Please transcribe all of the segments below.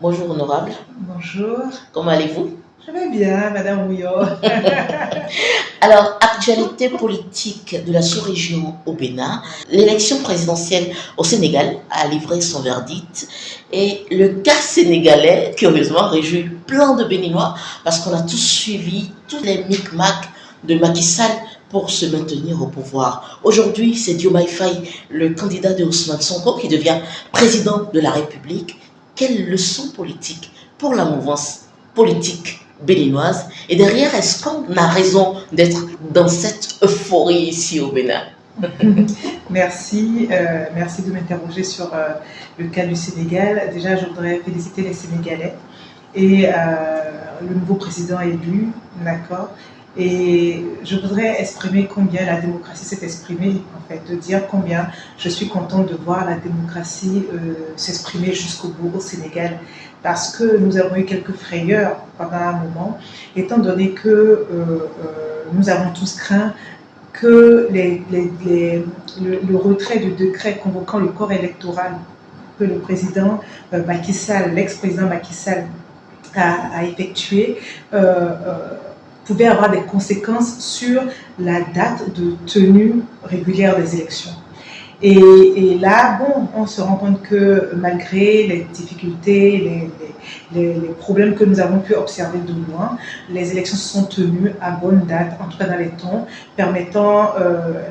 Bonjour honorable, Bonjour, comment allez-vous? je vais bien, Madame Rouillot. Alors, actualité politique de la sous-région au Bénin, l'élection présidentielle au Sénégal a livré son verdict et le cas sénégalais, curieusement, réjouit plein de Béninois parce qu'on a tous suivi tous les micmacs de Macky Sall pour se maintenir au pouvoir. Aujourd'hui, c'est Diomaye Faye, le candidat de Ousmane Sonko, qui devient président de la République. Quelle leçon politique pour la mouvance politique béninoise? Et derrière, est-ce qu'on a raison d'être dans cette euphorie ici au Bénin? Merci, merci de m'interroger sur le cas du Sénégal. Déjà, je voudrais féliciter les Sénégalais et le nouveau président élu, d'accord. Et je voudrais exprimer combien la démocratie s'est exprimée, en fait, de dire combien je suis contente de voir la démocratie s'exprimer jusqu'au bout au Sénégal, parce que nous avons eu quelques frayeurs pendant un moment, étant donné que nous avons tous craint que le retrait du décret convoquant le corps électoral que le président Macky Sall, l'ex-président Macky Sall, a effectué, pouvait avoir des conséquences sur la date de tenue régulière des élections. Et là, bon, on se rend compte que malgré les difficultés, les problèmes que nous avons pu observer de loin, les élections se sont tenues à bonne date, en tout cas dans les temps, permettant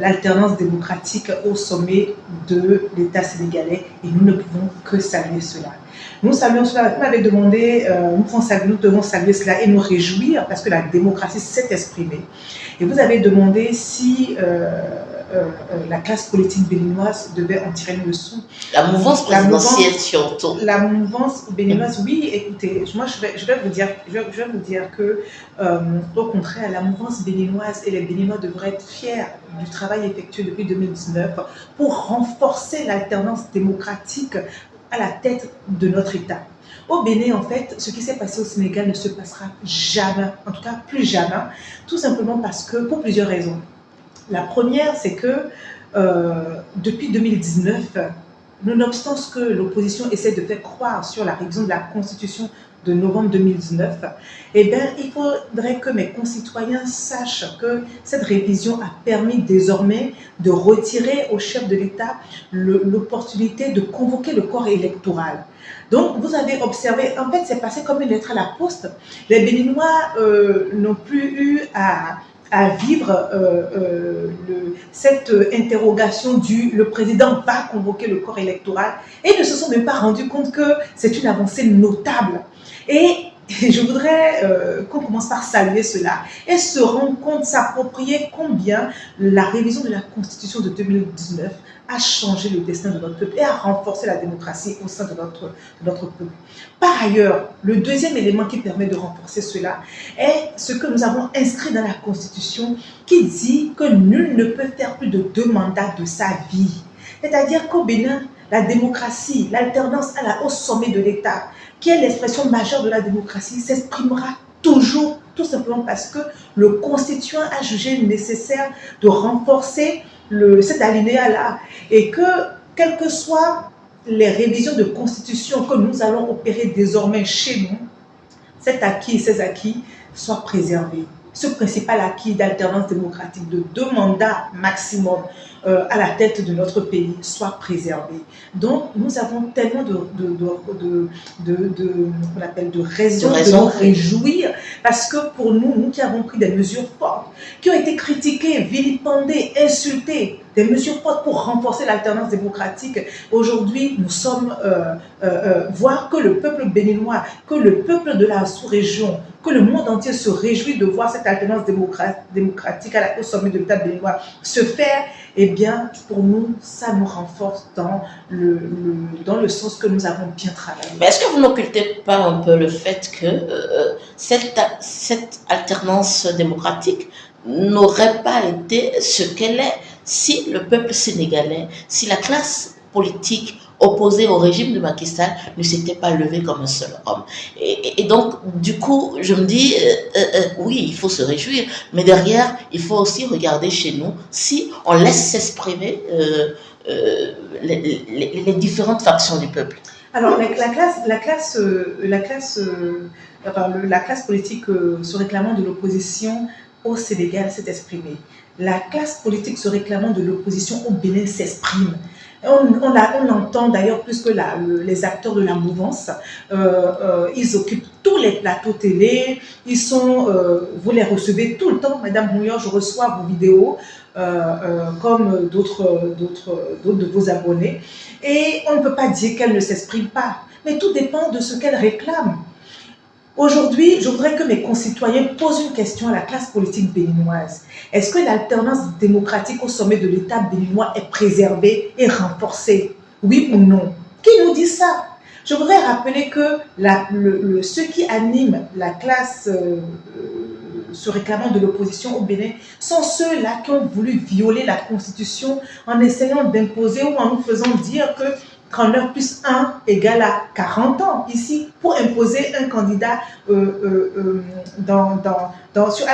l'alternance démocratique au sommet de l'État sénégalais. Et nous ne pouvons que saluer cela. Nous saluons cela, vous m'avez demandé, nous devons saluer cela et nous réjouir parce que la démocratie s'est exprimée. Et vous avez demandé si la classe politique béninoise devait en tirer une leçon. La mouvance présidentielle surtout. La mouvance béninoise, oui, écoutez, moi je vais vous dire que, au contraire, la mouvance béninoise et les Béninois devraient être fiers du travail effectué depuis 2019 pour renforcer l'alternance démocratique à la tête de notre État. Au Bénin, en fait, ce qui s'est passé au Sénégal ne se passera jamais, en tout cas plus jamais, tout simplement parce que, pour plusieurs raisons. La première, c'est que depuis 2019, nonobstant ce que l'opposition essaie de faire croire sur la révision de la Constitution de novembre 2019, eh bien, il faudrait que mes concitoyens sachent que cette révision a permis désormais de retirer au chef de l'État l'opportunité de convoquer le corps électoral. Donc, vous avez observé, en fait, c'est passé comme une lettre à la poste. Les Béninois n'ont plus eu à vivre cette interrogation du « le président va convoquer le corps électoral » et ne se sont même pas rendus compte que c'est une avancée notable. Et je voudrais qu'on commence par saluer cela et se rendre compte, s'approprier combien la révision de la Constitution de 2019 a changé le destin de notre peuple et a renforcé la démocratie au sein de notre peuple. Par ailleurs, le deuxième élément qui permet de renforcer cela est ce que nous avons inscrit dans la Constitution qui dit que nul ne peut faire plus de 2 mandats de sa vie. C'est-à-dire qu'au Bénin, la démocratie, l'alternance au sommet de l'État, qui est l'expression majeure de la démocratie, s'exprimera toujours, tout simplement parce que le constituant a jugé nécessaire de renforcer cet alinéa-là et que, quelles que soient les révisions de constitution que nous allons opérer désormais chez nous, cet acquis et ces acquis soient préservés. Ce principal acquis d'alternance démocratique de 2 mandats maximum à la tête de notre pays soit préservé. Donc, nous avons tellement de raisons de nous réjouir parce que pour nous, nous qui avons pris des mesures fortes, qui ont été critiquées, vilipendées, insultées, des mesures fortes pour renforcer l'alternance démocratique, aujourd'hui, nous sommes voir que le peuple béninois, que le peuple de la sous-région, que le monde entier se réjouit de voir cette alternance démocratique au sommet de l'État béninois se faire, eh bien, pour nous, ça nous renforce dans le sens que nous avons bien travaillé. Mais est-ce que vous n'occultez pas un peu le fait que cette alternance démocratique n'aurait pas été ce qu'elle est si le peuple sénégalais, si la classe politique opposée au régime de Macky Sall ne s'était pas levé comme un seul homme. Et donc, du coup, je me dis, oui, il faut se réjouir, mais derrière, il faut aussi regarder chez nous si on laisse s'exprimer les différentes factions du peuple. Alors, la classe politique se réclamant de l'opposition au Sénégal s'est exprimée. La classe politique se réclamant de l'opposition au Bénin s'exprime. On l'entend d'ailleurs plus que les acteurs de la mouvance. Ils occupent tous les plateaux télé. Vous les recevez tout le temps. Madame Mouillon, je reçois vos vidéos comme d'autres de vos abonnés. Et on ne peut pas dire qu'elle ne s'exprime pas. Mais tout dépend de ce qu'elle réclame. Aujourd'hui, je voudrais que mes concitoyens posent une question à la classe politique béninoise. Est-ce que l'alternance démocratique au sommet de l'État béninois est préservée et renforcée? Oui ou non? Qui nous dit ça? Je voudrais rappeler que ceux qui animent la classe se réclamant de l'opposition au Bénin sont ceux-là qui ont voulu violer la Constitution en essayant d'imposer ou en nous faisant dire que 39 plus 1 égale à 40 ans ici pour imposer un candidat à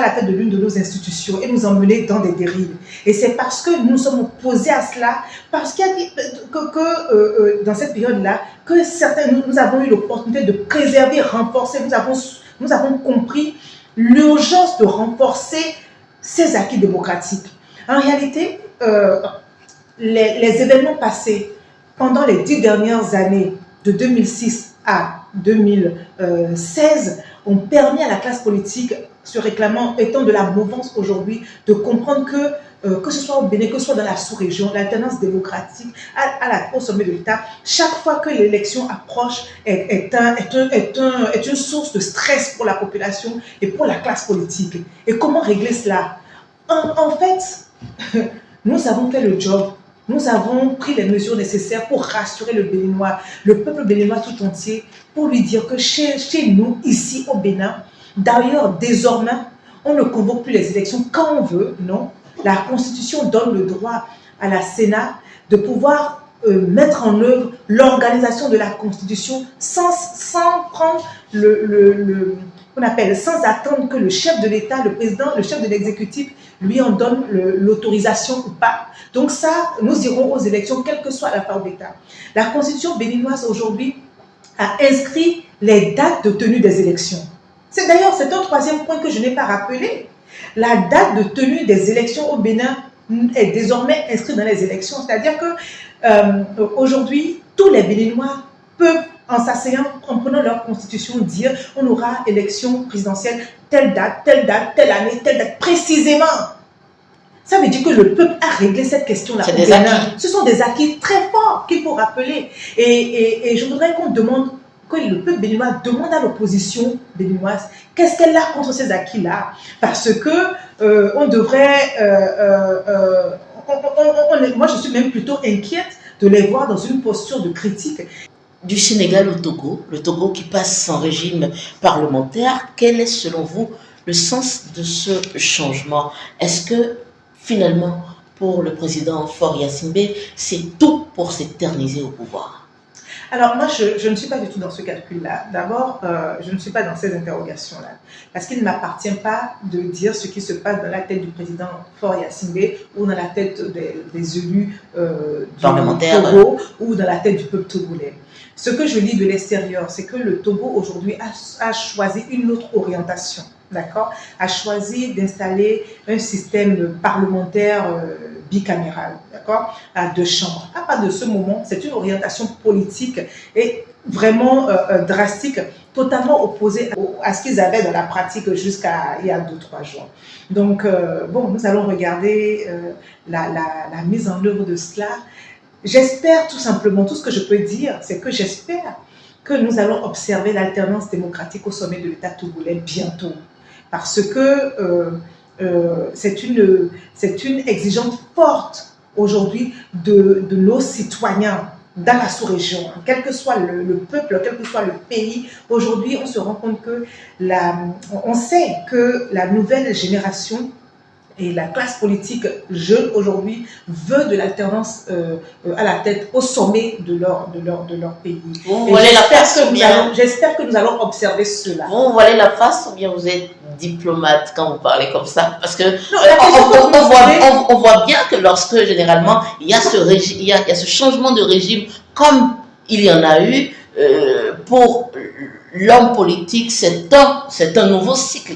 la tête de l'une de nos institutions et nous emmener dans des dérives. Et c'est parce que nous sommes opposés à cela, parce qu'il y a dans cette période-là, que nous avons eu l'opportunité de préserver, renforcer, nous avons compris l'urgence de renforcer ces acquis démocratiques. En réalité, les événements passés pendant les 10 dernières années, de 2006 à 2016, ont permis à la classe politique, se réclamant, étant de la mouvance aujourd'hui, de comprendre que ce soit au Bénin, que ce soit dans la sous-région, l'alternance démocratique au sommet de l'État, chaque fois que l'élection approche est une source de stress pour la population et pour la classe politique. Et comment régler cela? En fait, nous avons fait le job. Nous avons pris les mesures nécessaires pour rassurer le Béninois, le peuple béninois tout entier, pour lui dire que chez nous, ici au Bénin, d'ailleurs, désormais, on ne convoque plus les élections quand on veut, non. La Constitution donne le droit à la Sénat de pouvoir mettre en œuvre l'organisation de la Constitution sans prendre sans attendre que le chef de l'État, le président, le chef de l'exécutif lui en donne l'autorisation ou pas. Donc ça, nous irons aux élections, quelle que soit la part d'État. La Constitution béninoise aujourd'hui a inscrit les dates de tenue des élections. C'est un troisième point que je n'ai pas rappelé. La date de tenue des élections au Bénin est désormais inscrite dans les élections. C'est-à-dire que aujourd'hui, tous les Béninois peuvent, en s'asseyant, en prenant leur constitution, dire on aura élection présidentielle, telle date, telle année, telle date, précisément. Ça veut dire que le peuple a réglé cette question-là. C'est des acquis. Ce sont des acquis très forts qu'il faut rappeler. Et je voudrais que le peuple béninois demande à l'opposition béninoise qu'est-ce qu'elle a contre ces acquis-là. Parce que on devrait... moi, je suis même plutôt inquiète de les voir dans une posture de critique. Du Sénégal au Togo, le Togo qui passe sans régime parlementaire, quel est selon vous le sens de ce changement? Est-ce que finalement, pour le président Faure Gnassingbé, c'est tout pour s'éterniser au pouvoir? Alors moi, je ne suis pas du tout dans ce calcul-là. D'abord, je ne suis pas dans ces interrogations-là. Parce qu'il ne m'appartient pas de dire ce qui se passe dans la tête du président Faure Gnassingbé ou dans la tête des élus du Togo ou dans la tête du peuple togolais. Ce que je lis de l'extérieur, c'est que le Togo aujourd'hui a choisi une autre orientation, d'accord? A choisi d'installer un système parlementaire bicaméral, d'accord? À 2 chambres. À partir de ce moment, c'est une orientation politique et vraiment drastique, totalement opposée à ce qu'ils avaient dans la pratique jusqu'à il y a 2-3 jours. Donc, nous allons regarder la mise en œuvre de cela. J'espère tout simplement, tout ce que je peux dire, c'est que j'espère que nous allons observer l'alternance démocratique au sommet de l'État togolais bientôt. Parce que c'est une exigence forte aujourd'hui de nos citoyens dans la sous-région. Quel que soit le peuple, quel que soit le pays, aujourd'hui on se rend compte que on sait que la nouvelle génération et la classe politique jeune aujourd'hui veut de l'alternance à la tête, au sommet de leur pays. J'espère que nous allons observer cela. Vous voilez la face ou bien vous êtes diplomate quand vous parlez comme ça? Parce que on voit bien que lorsque généralement il y a ce changement de régime, comme il y en a eu, pour l'homme politique, c'est un nouveau cycle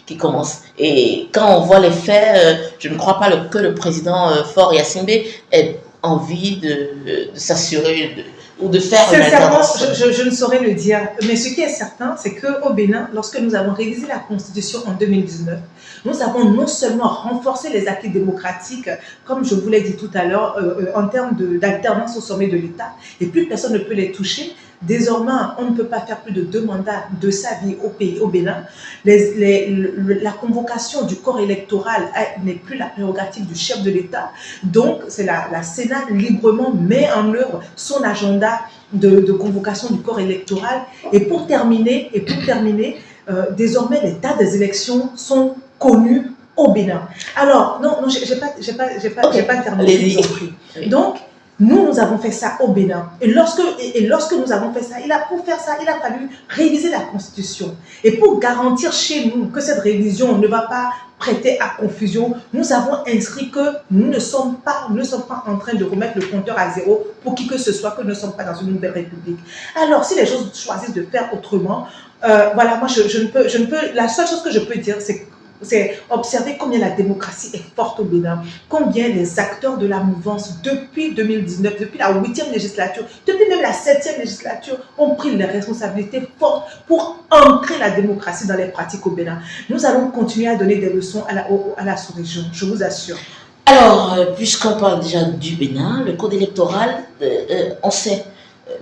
qui commence. Et quand on voit les faits, je ne crois pas que le président Faure Yassimbe ait envie de s'assurer ou de faire une Sincèrement, intervention. je ne saurais le dire. Mais ce qui est certain, c'est qu'au Bénin, lorsque nous avons révisé la Constitution en 2019, nous avons non seulement renforcé les acquis démocratiques, comme je vous l'ai dit tout à l'heure, en termes d'alternance au sommet de l'État, et plus personne ne peut les toucher. Désormais, on ne peut pas faire plus de 2 mandats de sa vie au pays, au Bénin. La convocation du corps électoral n'est plus la prérogative du chef de l'État. Donc, c'est la Sénat librement met en œuvre son agenda de convocation du corps électoral. Et pour terminer, désormais, les dates des élections sont connues au Bénin. Alors, non, j'ai pas terminé. Oui. Donc, nous avons fait ça au Bénin. Et lorsque nous avons fait ça, pour faire ça, il a fallu réviser la Constitution. Et pour garantir chez nous que cette révision ne va pas prêter à confusion, nous avons inscrit que nous ne sommes pas en train de remettre le compteur à zéro pour qui que ce soit, que nous ne sommes pas dans une nouvelle république. Alors, si les choses choisissent de faire autrement, voilà, moi, je ne peux, la seule chose que je peux dire, c'est observer combien la démocratie est forte au Bénin, combien les acteurs de la mouvance depuis 2019, depuis la 8e législature, depuis même la 7e législature, ont pris les responsabilités fortes pour ancrer la démocratie dans les pratiques au Bénin. Nous allons continuer à donner des leçons à la sous-région, je vous assure. Alors, puisqu'on parle déjà du Bénin, le code électoral, on sait,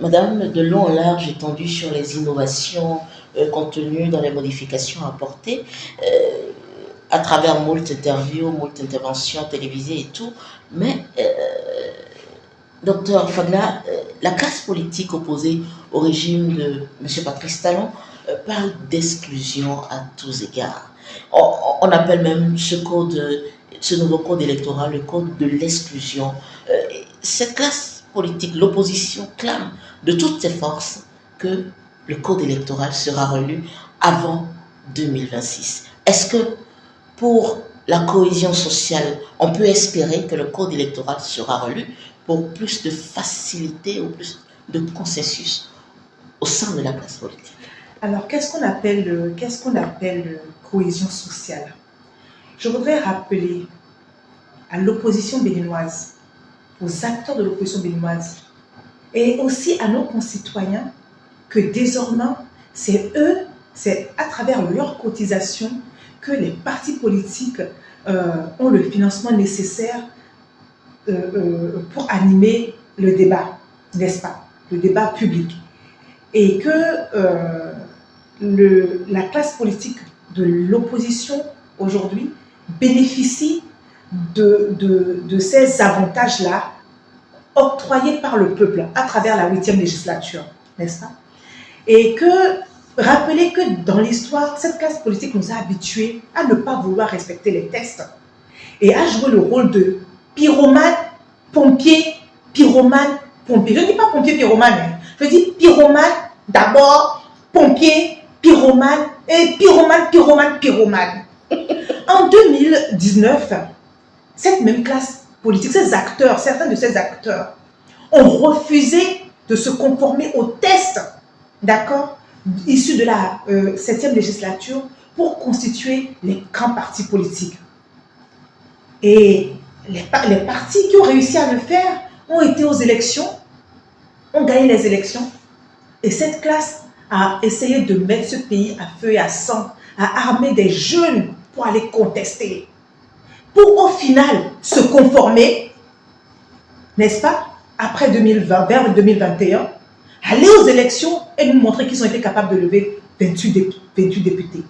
madame, de long en large étendu sur les innovations contenues dans les modifications apportées, à travers moult interviews, moult interventions télévisées et tout. Mais, docteur Fagla, la classe politique opposée au régime de M. Patrice Talon parle d'exclusion à tous égards. On appelle même ce nouveau code électoral le code de l'exclusion. Cette classe politique, l'opposition, clame de toutes ses forces que le code électoral sera relu avant 2026. Est-ce que pour la cohésion sociale, on peut espérer que le code électoral sera relu pour plus de facilité ou plus de consensus au sein de la classe politique? Alors, qu'est-ce qu'on appelle cohésion sociale? Je voudrais rappeler à l'opposition béninoise, aux acteurs de l'opposition béninoise et aussi à nos concitoyens que désormais, c'est à travers leurs cotisations que les partis politiques ont le financement nécessaire pour animer le débat, n'est-ce pas? Le débat public. Et que la classe politique de l'opposition aujourd'hui bénéficie de ces avantages-là octroyés par le peuple à travers la 8e législature, n'est-ce pas? Et rappelez que dans l'histoire, cette classe politique nous a habitués à ne pas vouloir respecter les textes et à jouer le rôle de pyromane, pompier, pyromane, pompier. Je ne dis pas pompier, pyromane, hein. Je dis pyromane d'abord, pompier, pyromane et pyromane, pyromane, pyromane. En 2019, cette même classe politique, certains de ces acteurs ont refusé de se conformer aux tests, d'accord, issus de la 7e législature pour constituer les grands partis politiques. Et les partis qui ont réussi à le faire ont été aux élections, ont gagné les élections. Et cette classe a essayé de mettre ce pays à feu et à sang, à armer des jeunes pour aller contester. Pour au final se conformer, n'est-ce pas, après 2020, vers 2021, aller aux élections et nous montrer qu'ils ont été capables de lever 28 députés.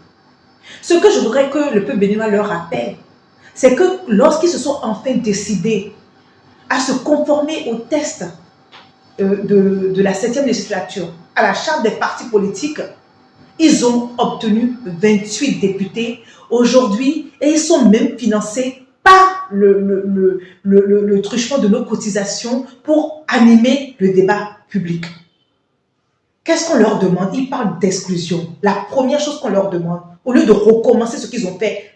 Ce que je voudrais que le peuple béninois leur rappelle, c'est que lorsqu'ils se sont enfin décidés à se conformer aux tests de la 7e législature, à la charte des partis politiques, ils ont obtenu 28 députés aujourd'hui et ils sont même financés par le truchement de nos cotisations pour animer le débat public. Qu'est-ce qu'on leur demande? Ils parlent d'exclusion. La première chose qu'on leur demande, au lieu de recommencer ce qu'ils ont fait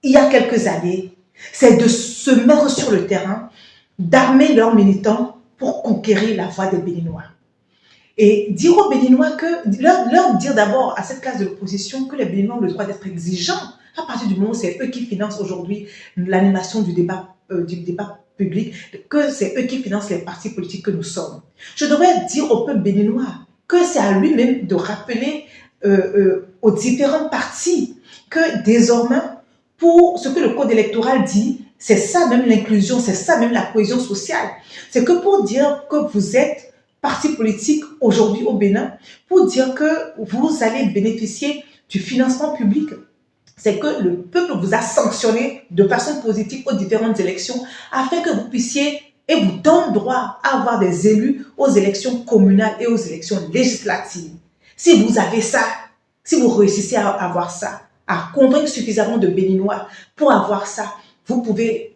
il y a quelques années, c'est de se mettre sur le terrain, d'armer leurs militants pour conquérir la voix des Béninois. Et dire aux Béninois leur dire d'abord à cette classe de l'opposition que les Béninois ont le droit d'être exigeants à partir du moment où c'est eux qui financent aujourd'hui l'animation du débat public, que c'est eux qui financent les partis politiques que nous sommes. Je devrais dire au peuple béninois que c'est à lui-même de rappeler aux différents partis que désormais, pour ce que le code électoral dit, c'est ça même l'inclusion, c'est ça même la cohésion sociale. C'est que pour dire que vous êtes parti politique aujourd'hui au Bénin, pour dire que vous allez bénéficier du financement public, c'est que le peuple vous a sanctionné de façon positive aux différentes élections afin que vous puissiez et vous donne droit à avoir des élus aux élections communales et aux élections législatives. Si vous avez ça, si vous réussissez à avoir ça, à convaincre suffisamment de Béninois pour avoir ça, vous pouvez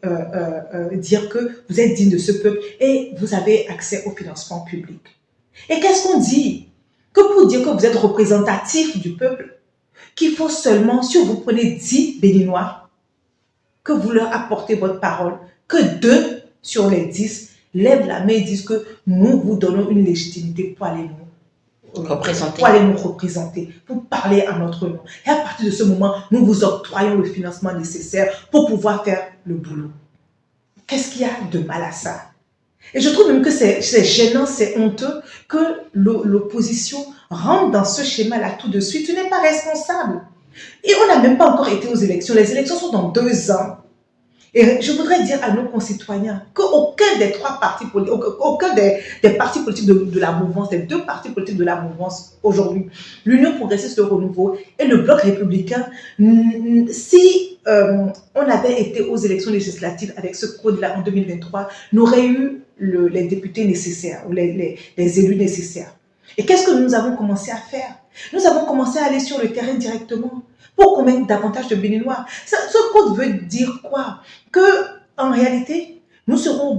dire que vous êtes digne de ce peuple et vous avez accès au financement public. Et qu'est-ce qu'on dit? Que pour dire que vous êtes représentatif du peuple, qu'il faut seulement, si vous prenez 10 Béninois, que vous leur apportez votre parole, que 2 sur les 10 lèvent la main et disent que nous vous donnons une légitimité pour aller nous représenter, pour parler à notre nom. Et à partir de ce moment, nous vous octroyons le financement nécessaire pour pouvoir faire le boulot. Qu'est-ce qu'il y a de mal à ça? Et je trouve même que c'est gênant, c'est honteux que l'opposition rentre dans ce schéma-là tout de suite. Tu n'es pas responsable. Et on n'a même pas encore été aux élections. Les élections sont dans 2 ans. Et je voudrais dire à nos concitoyens qu'aucun des 3 partis politiques, aucun des partis politiques de la mouvance, des 2 partis politiques de la mouvance aujourd'hui, l'Union progressiste, le Renouveau et le Bloc républicain, si on avait été aux élections législatives avec ce code-là en 2023, n'aurait eu les députés nécessaires ou les élus nécessaires. Et qu'est-ce que nous avons commencé à faire? Nous avons commencé à aller sur le terrain directement pour convaincre davantage de Béninois. Ce code veut dire quoi? Que, en réalité, nous serons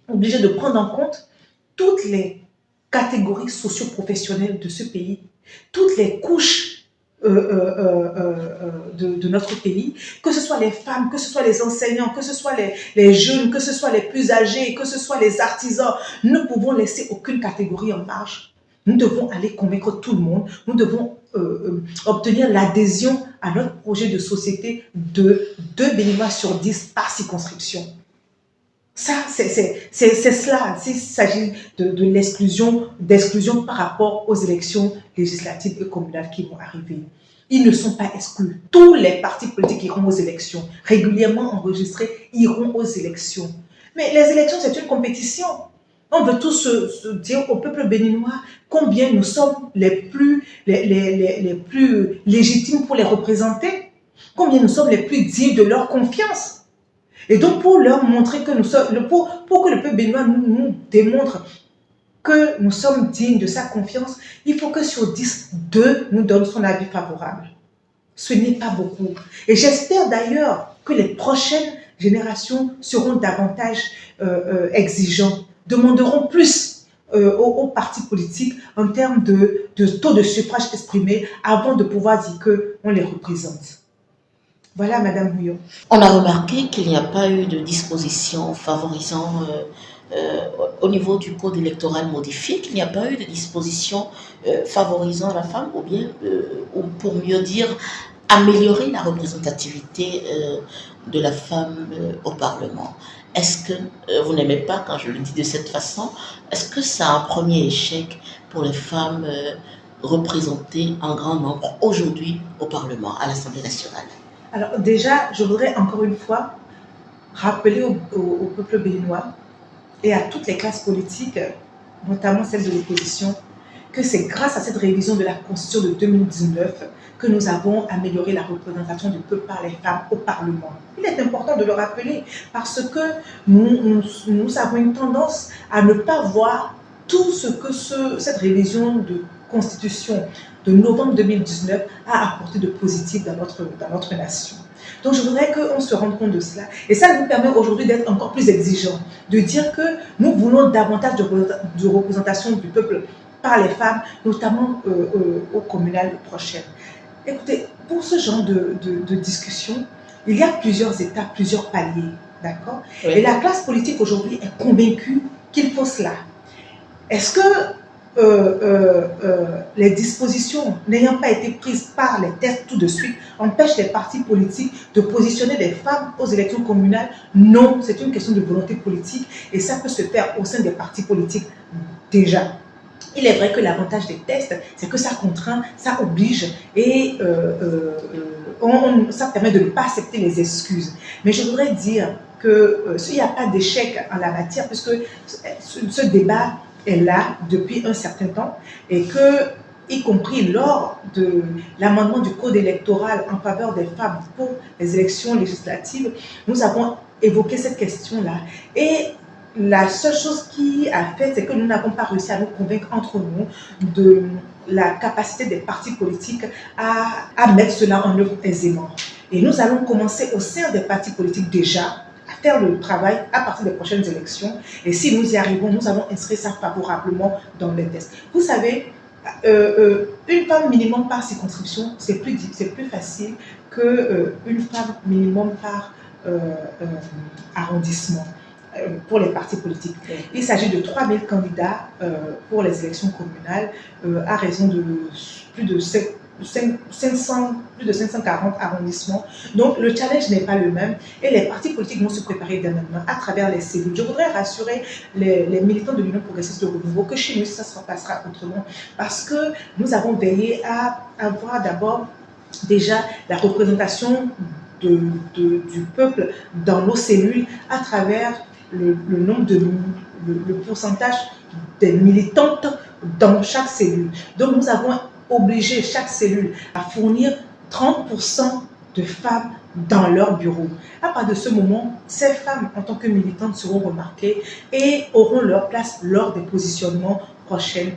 obligés de prendre en compte toutes les catégories socio-professionnelles de ce pays, toutes les couches de notre pays, que ce soit les femmes, que ce soit les enseignants, que ce soit les jeunes, que ce soit les plus âgés, que ce soit les artisans. Nous ne pouvons laisser aucune catégorie en marge. Nous devons aller convaincre tout le monde. Nous devons obtenir l'adhésion à notre projet de société de 2 Béninois sur 10 par circonscription. Ça, c'est cela. S'il s'agit de d'exclusion par rapport aux élections législatives et communales qui vont arriver. Ils ne sont pas exclus. Tous les partis politiques iront aux élections. Régulièrement enregistrés iront aux élections. Mais les élections, c'est une compétition. On veut tous se dire au peuple béninois combien nous sommes les plus légitimes pour les représenter, combien nous sommes les plus dignes de leur confiance. Et donc pour leur montrer que nous sommes, pour que le peuple béninois nous démontre que nous sommes dignes de sa confiance, il faut que sur 10, 2 nous donnent son avis favorable. Ce n'est pas beaucoup. Et j'espère d'ailleurs que les prochaines générations seront davantage exigeants, demanderont plus aux partis politiques en termes de taux de suffrage exprimé avant de pouvoir dire qu'on les représente. Voilà, Madame Houillon. On a remarqué qu'il n'y a pas eu de disposition favorisant, au niveau du code électoral modifié, qu'il n'y a pas eu de disposition favorisant la femme, ou bien, ou pour mieux dire, améliorer la représentativité de la femme au Parlement. Est-ce que, vous n'aimez pas quand je le dis de cette façon, est-ce que c'est un premier échec pour les femmes représentées en grand nombre aujourd'hui au Parlement, à l'Assemblée nationale? Alors déjà, je voudrais encore une fois rappeler au peuple béninois et à toutes les classes politiques, notamment celles de l'opposition, que c'est grâce à cette révision de la Constitution de 2019 que nous avons amélioré la représentation du peuple par les femmes au Parlement. Il est important de le rappeler parce que nous avons une tendance à ne pas voir tout ce que cette révision de Constitution de novembre 2019 a apporté de positif dans notre nation. Donc je voudrais qu'on se rende compte de cela. Et ça nous permet aujourd'hui d'être encore plus exigeants, de dire que nous voulons davantage de représentation du peuple par les femmes, notamment au communal prochaines. Écoutez, pour ce genre de discussion, il y a plusieurs étapes, plusieurs paliers, d'accord? Oui. Et la classe politique aujourd'hui est convaincue qu'il faut cela. Est-ce que les dispositions n'ayant pas été prises par les tests tout de suite empêchent les partis politiques de positionner des femmes aux élections communales. Non, c'est une question de volonté politique et ça peut se faire au sein des partis politiques déjà. Il est vrai que l'avantage des tests, c'est que ça contraint, ça oblige et ça permet de ne pas accepter les excuses. Mais je voudrais dire que s'il n'y a pas d'échec en la matière, puisque ce débat est là depuis un certain temps et que, y compris lors de l'amendement du code électoral en faveur des femmes pour les élections législatives, nous avons évoqué cette question-là. Et la seule chose qui a fait, c'est que nous n'avons pas réussi à nous convaincre entre nous de la capacité des partis politiques à mettre cela en œuvre aisément. Et nous allons commencer au sein des partis politiques déjà à faire le travail à partir des prochaines élections. Et si nous y arrivons, nous allons inscrire ça favorablement dans les tests. Vous savez, une femme minimum par circonscription, c'est plus facile qu'une femme minimum par arrondissement pour les partis politiques. Il s'agit de 3000 candidats pour les élections communales à raison de plus de 540 arrondissements. Donc le challenge n'est pas le même et les partis politiques vont se préparer dernièrement à travers les cellules. Je voudrais rassurer les militants de l'Union progressiste de renouveau que chez nous ça se passera autrement parce que nous avons veillé à avoir d'abord déjà la représentation du peuple dans nos cellules à travers le nombre le pourcentage des militantes dans chaque cellule. Donc nous avons obligé chaque cellule à fournir 30% de femmes dans leur bureau. À partir de ce moment, ces femmes en tant que militantes seront remarquées et auront leur place lors des positionnements prochains,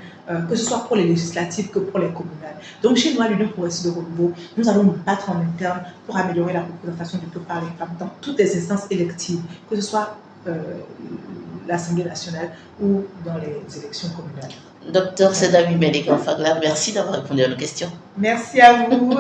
que ce soit pour les législatives que pour les communales. Donc chez nous, à l'Union progressiste de renouveau, nous allons nous battre en interne pour améliorer la représentation du peuple par les femmes dans toutes les instances électives, que ce soit l'Assemblée nationale ou dans les élections communales. Docteur Sedawi Mélégan Faglar, merci d'avoir répondu à nos questions. Merci à vous.